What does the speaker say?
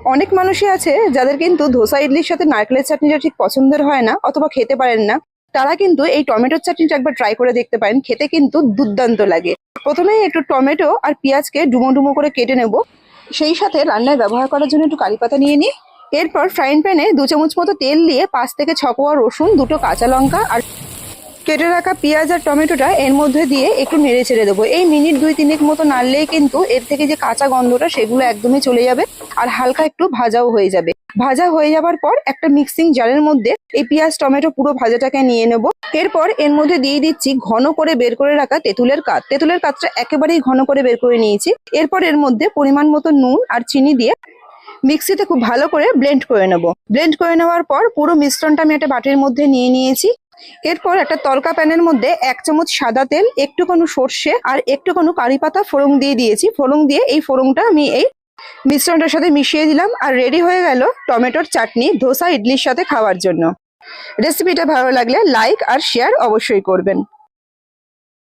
অনেক মানুষই আছে যাদের কিন্তু ধোসা ইডলির সাথে নারকেলের চাটনিটা ঠিক পছন্দের হয় না অথবা খেতে পারেন না। তারা কিন্তু এই টমেটোর চাটনিটা একবার ট্রাই করে দেখতে পারেন, খেতে কিন্তু দুর্দান্ত লাগে। প্রথমেই একটু টমেটো আর পেঁয়াজকে ডুমো ডুমো করে কেটে নেব। সেই সাথে রান্নায় ব্যবহার করার জন্য একটু কারি পাতা নিয়ে নিই। এরপর ফ্রাইং প্যানে 2 চামচ মতো তেল দিয়ে 5 থেকে 6 কোয়া রসুন, 2টো কাঁচা লঙ্কা আর কেটে রাখা পেঁয়াজ আর টমেটোটা এর মধ্যে দিয়ে একটু নেড়ে ছেড়ে দেবো। এই মিনিট 2-3 মতো নাড়লেই কিন্তু এর থেকে যে কাঁচা গন্ধটা সেগুলো একদমই চলে যাবে আর হালকা একটু ভাজাও হয়ে যাবে। ভাজা হয়ে যাবার পর একটা মিক্সিং জারের মধ্যে এই পেঁয়াজ টমেটো পুরো ভাজাটাকে নিয়ে নেব। এরপর এর মধ্যে দিয়ে দিচ্ছি ঘন করে বের করে রাখা তেঁতুলের কাঠ। তেঁতুলের কাঠটা একেবারেই ঘন করে বের করে নিয়েছি। এরপর এর মধ্যে পরিমাণ মতো নুন আর চিনি দিয়ে মিক্সিতে খুব ভালো করে ব্লেন্ড করে নেব। ব্লেন্ড করে নেওয়ার পর পুরো মিশ্রণটা আমি একটা বাটির মধ্যে নিয়ে নিয়েছি। এরপর একটা তলকা প্যানের মধ্যে 1 চামচ সাদা তেল, একটুখানি সর্ষে আর একটুখানি কারি পাতা ফোড়ন দিয়ে দিয়েছি। ফোড়ন দিয়ে এই ফোড়নটা আমি এই মিশ্রণটার সাথে মিশিয়ে দিলাম আর রেডি হয়ে গেল টমেটোর চাটনি ধোসা ইডলির সাথে খাওয়ার জন্য। রেসিপিটা ভালো লাগলে লাইক আর শেয়ার অবশ্যই করবেন।